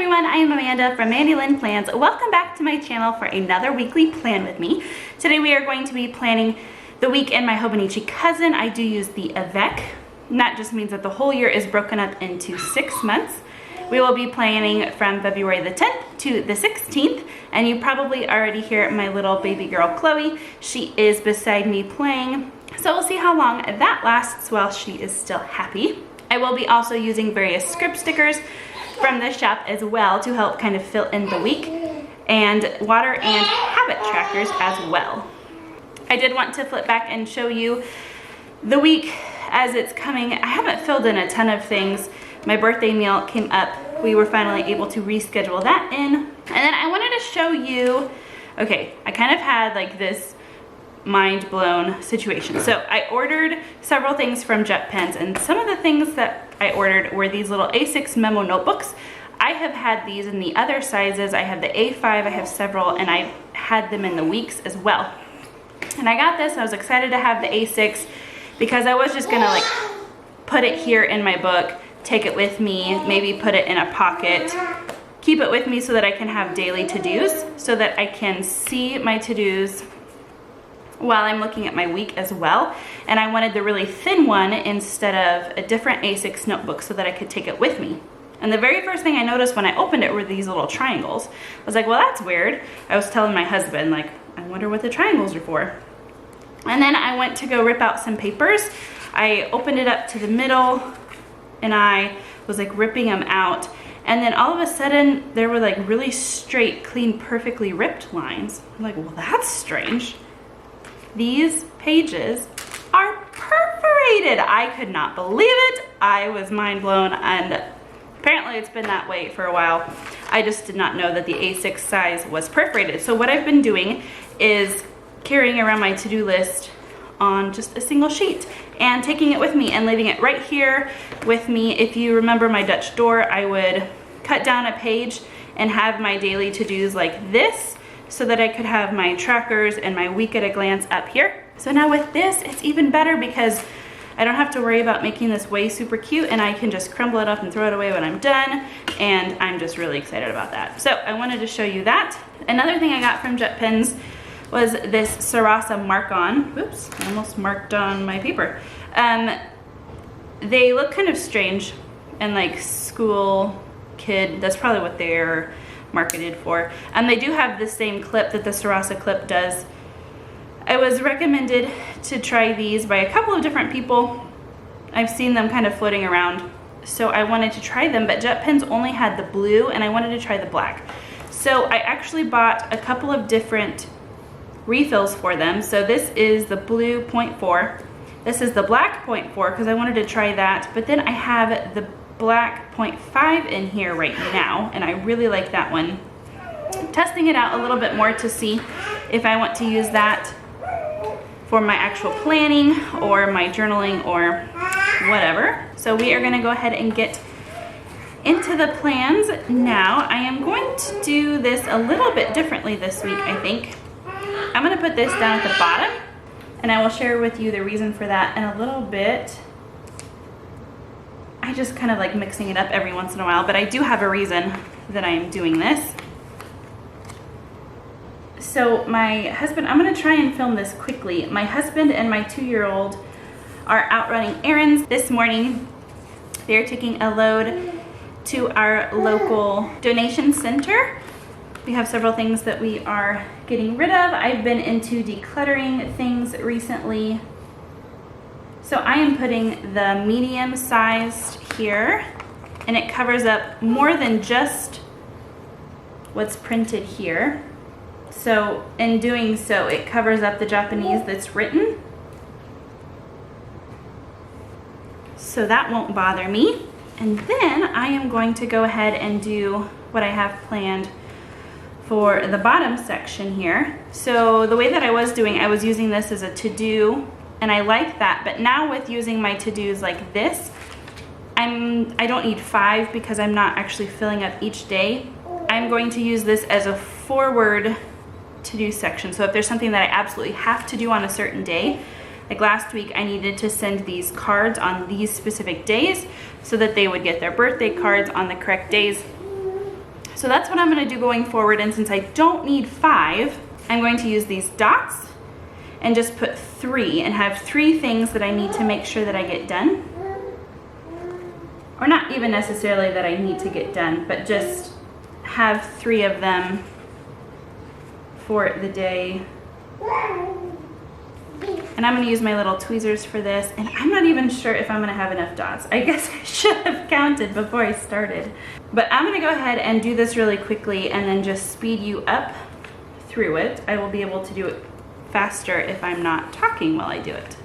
everyone, I am Amanda from Mandy Lynn Plans. Welcome back to my channel for another weekly plan with me. Today we are going to be planning the week in my Hobonichi cousin. I do use the avec, and that just means that the whole year is broken up into 6 months. We will be planning from February the 10th to the 16th, and you probably already hear my little baby girl Chloe. She is beside me playing, so we'll see how long that lasts while she is still happy. I will be also using various script stickers from the shop as well to help kind of fill in the week, and water and habit trackers as well. I did want to flip back and show you the week as it's coming. I haven't filled in a ton of things. My birthday meal came up. We were finally able to reschedule that in. And then I wanted to show you, okay, I kind of had like this mind blown situation. So I ordered several things from Jet Pens, and some of the things that I ordered were these little A6 memo notebooks. I have had these in the other sizes. I have the A5, I have several, and I've had them in the weeks as well. And I got this, I was excited to have the A6 because I was just gonna like put it here in my book, take it with me, maybe put it in a pocket, keep it with me so that I can have daily to-dos, so that I can see my to-dos while I'm looking at my week as well. And I wanted the really thin one instead of a different A6 notebook so that I could take it with me. And the very first thing I noticed when I opened it were these little triangles. I was like, well, that's weird. I was telling my husband, like, I wonder what the triangles are for. And then I went to go rip out some papers. I opened it up to the middle and I was like ripping them out. And then all of a sudden there were like really straight, clean, perfectly ripped lines. I'm like, well, that's strange. These pages are perforated. I could not believe it. I was mind blown, and apparently it's been that way for a while. I just did not know that the A6 size was perforated. So what I've been doing is carrying around my to-do list on just a single sheet and taking it with me and leaving it right here with me. If you remember my Dutch door, I would cut down a page and have my daily to-dos like this, so that I could have my trackers and my week at a glance up here. So now with this, it's even better because I don't have to worry about making this way super cute, and I can just crumble it up and throw it away when I'm done, and I'm just really excited about that. So I wanted to show you that. Another thing I got from Jet Pens was this Sarasa mark-on. Oops, I almost marked on my paper. They look kind of strange and like school kid, that's probably what they're marketed for. They do have the same clip that the Sarasa clip does. I was recommended to try these by a couple of different people. I've seen them kind of floating around, so I wanted to try them, but Jet Pens only had the blue and I wanted to try the black. So I actually bought a couple of different refills for them. So this is the blue 0.4. This is the black 0.4 because I wanted to try that, but then I have the black 0.5 in here right now, and I really like that one. I'm testing it out a little bit more to see if I want to use that for my actual planning or my journaling or whatever. So we are gonna go ahead and get into the plans now. I am going to do this a little bit differently this week, I think. I'm gonna put this down at the bottom, and I will share with you the reason for that in a little bit. I just kind of like mixing it up every once in a while, but I do have a reason that I am doing this. So my husband, I'm gonna try and film this quickly. My husband and my 2-year-old are out running errands this morning. They're taking a load to our local donation center. We have several things that we are getting rid of. I've been into decluttering things recently. So I am putting the medium sized here, and it covers up more than just what's printed here. So in doing so, it covers up the Japanese that's written. So that won't bother me. And then I am going to go ahead and do what I have planned for the bottom section here. So the way that I was doing, I was using this as a to-do, and I like that, but now with using my to-dos like this, I don't need 5 because I'm not actually filling up each day. I'm going to use this as a forward to-do section. So if there's something that I absolutely have to do on a certain day, like last week I needed to send these cards on these specific days so that they would get their birthday cards on the correct days. So that's what I'm gonna do going forward, and since I don't need 5, I'm going to use these dots and just put 3 and have 3 things that I need to make sure that I get done. Or not even necessarily that I need to get done, but just have 3 of them for the day. And I'm gonna use my little tweezers for this, and I'm not even sure if I'm gonna have enough dots. I guess I should have counted before I started. But I'm gonna go ahead and do this really quickly and then just speed you up through it. I will be able to do it faster if I'm not talking while I do it.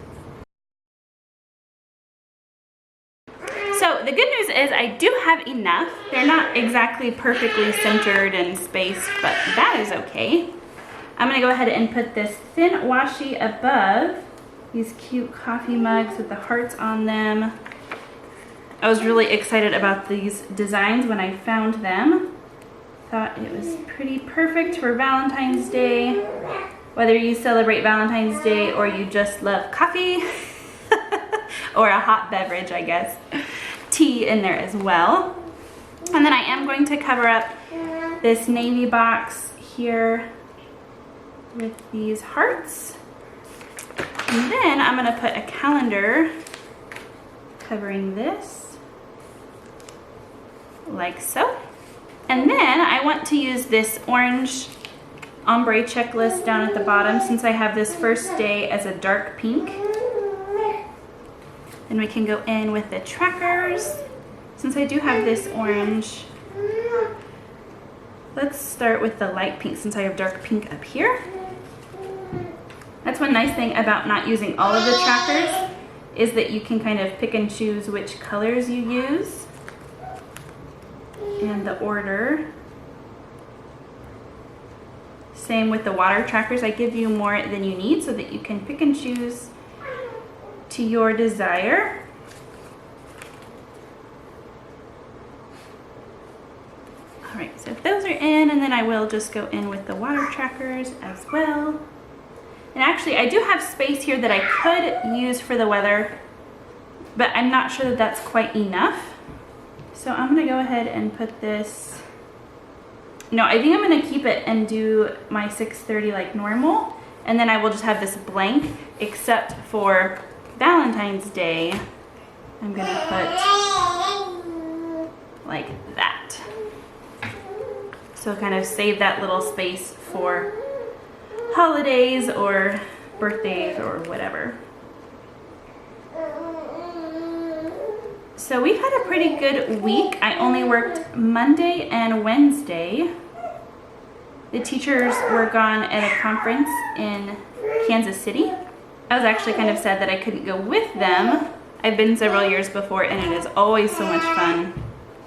So the good news is I do have enough. They're not exactly perfectly centered and spaced, but that is okay. I'm gonna go ahead and put this thin washi above these cute coffee mugs with the hearts on them. I was really excited about these designs when I found them. Thought it was pretty perfect for Valentine's Day. Whether you celebrate Valentine's Day or you just love coffee or a hot beverage, I guess. Tea in there as well. And then I am going to cover up this navy box here with these hearts. And then I'm gonna put a calendar covering this, like so. And then I want to use this orange ombre checklist down at the bottom, since I have this first day as a dark pink. Then we can go in with the trackers. Since I do have this orange, let's start with the light pink since I have dark pink up here. That's one nice thing about not using all of the trackers, is that you can kind of pick and choose which colors you use and the order. Same with the water trackers. I give you more than you need so that you can pick and choose to your desire. All right, so those are in, and then I will just go in with the water trackers as well. And actually, I do have space here that I could use for the weather, but I'm not sure that that's quite enough. So I'm gonna go ahead and put this, no, I think I'm gonna keep it and do my 6:30 like normal, and then I will just have this blank, except for Valentine's Day, I'm gonna put like that. So kind of save that little space for holidays or birthdays or whatever. So we've had a pretty good week. I only worked Monday and Wednesday. The teachers were gone at a conference in Kansas City. I was actually kind of sad that I couldn't go with them. I've been several years before, and it is always so much fun.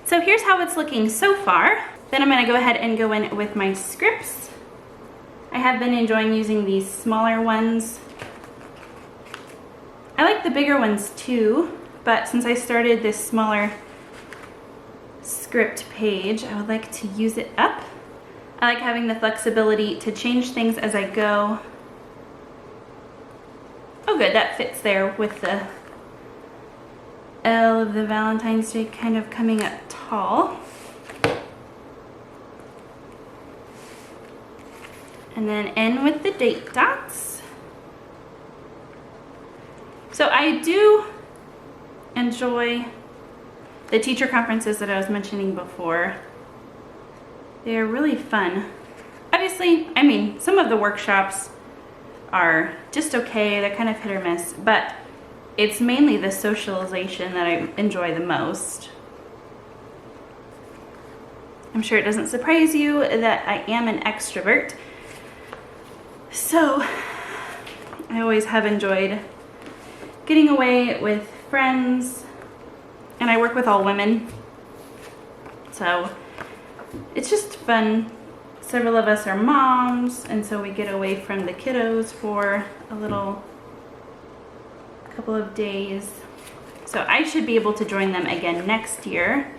So here's how it's looking so far. Then I'm gonna go ahead and go in with my scripts. I have been enjoying using these smaller ones. I like the bigger ones too, but since I started this smaller script page, I would like to use it up. I like having the flexibility to change things as I go. Oh good, that fits there with the L of the Valentine's Day kind of coming up tall. And then in with the date dots. So I do enjoy the teacher conferences that I was mentioning before. They're really fun. Obviously, I mean, some of the workshops are just okay, they're kind of hit or miss, but it's mainly the socialization that I enjoy the most. I'm sure it doesn't surprise you that I am an extrovert. So I always have enjoyed getting away with friends, and I work with all women, so it's just fun. Several of us are moms, and so we get away from the kiddos for a couple of days. So I should be able to join them again next year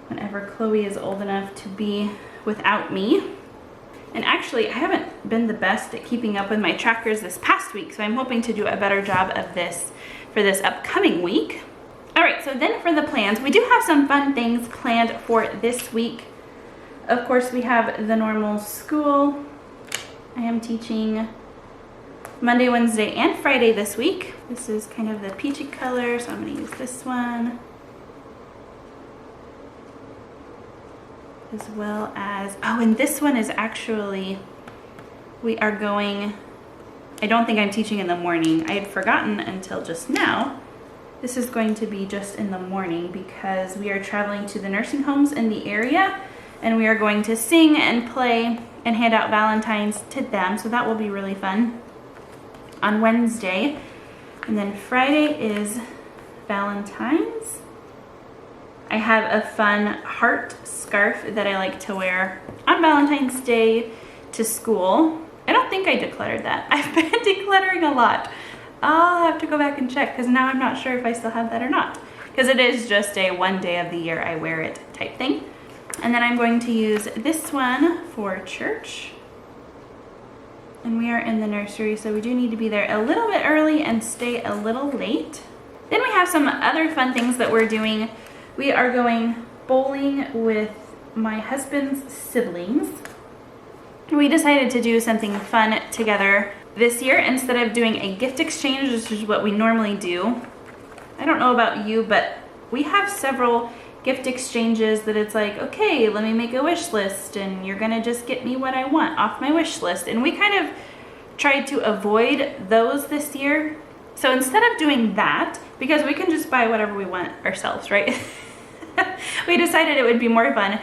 whenever Chloe is old enough to be without me. And actually, I haven't been the best at keeping up with my trackers this past week, so I'm hoping to do a better job of this for this upcoming week. All right, so then for the plans, we do have some fun things planned for this week. Of course, we have the normal school. I am teaching Monday, Wednesday, and Friday this week. This is kind of the peachy color, so I'm gonna use this one. As well as, oh, and this one is actually, we are going, I don't think I'm teaching in the morning. I had forgotten until just now. This is going to be just in the morning because we are traveling to the nursing homes in the area, and we are going to sing and play and hand out Valentines to them, so that will be really fun on Wednesday. And then Friday is Valentine's. I have a fun heart scarf that I like to wear on Valentine's Day to school. I don't think I decluttered that. I've been decluttering a lot. I'll have to go back and check because now I'm not sure if I still have that or not, because it is just a one day of the year I wear it type thing. And then I'm going to use this one for church. And we are in the nursery, so we do need to be there a little bit early and stay a little late. Then we have some other fun things that we're doing. We are going bowling with my husband's siblings. We decided to do something fun together this year instead of doing a gift exchange, which is what we normally do. I don't know about you, but we have several gift exchanges that it's like, okay, let me make a wish list and you're gonna just get me what I want off my wish list. And we kind of tried to avoid those this year. So instead of doing that, because we can just buy whatever we want ourselves, right? We decided it would be more fun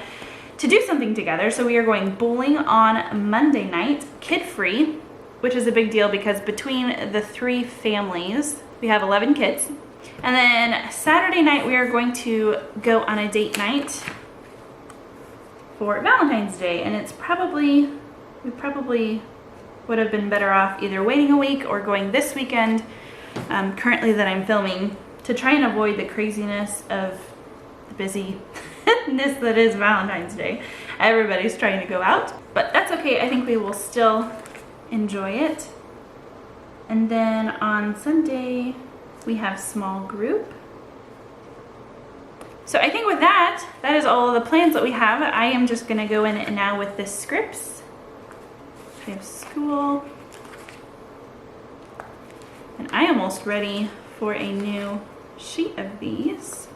to do something together. So we are going bowling on Monday night, kid-free, which is a big deal because between the 3 families, we have 11 kids. And then Saturday night, we are going to go on a date night for Valentine's Day. And it's probably, we probably would have been better off either waiting a week or going this weekend, currently that I'm filming, to try and avoid the craziness of the busyness that is Valentine's Day. Everybody's trying to go out, but that's okay. I think we will still enjoy it. And then on Sunday, we have small group. So I think with that, that is all of the plans that we have. I am just gonna go in now with the scripts. We have school. And I am almost ready for a new sheet of these.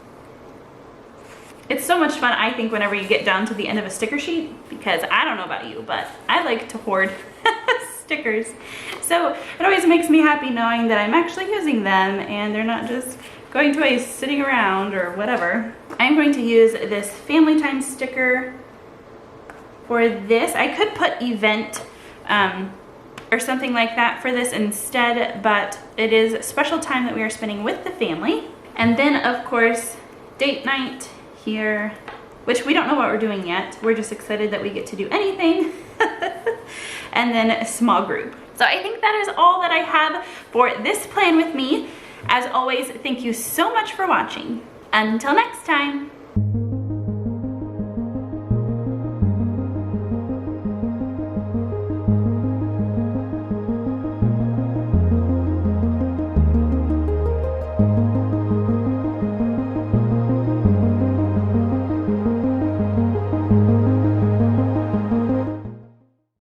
It's so much fun, I think, whenever you get down to the end of a sticker sheet, because I don't know about you, but I like to hoard stickers. So it always makes me happy knowing that I'm actually using them and they're not just going to waste sitting around or whatever. I'm going to use this family time sticker for this. I could put event or something like that for this instead, but it is special time that we are spending with the family. And then of course, date night here, which we don't know what we're doing yet. We're just excited that we get to do anything. And then a small group. So I think that is all that I have for this plan with me. As always, thank you so much for watching. Until next time.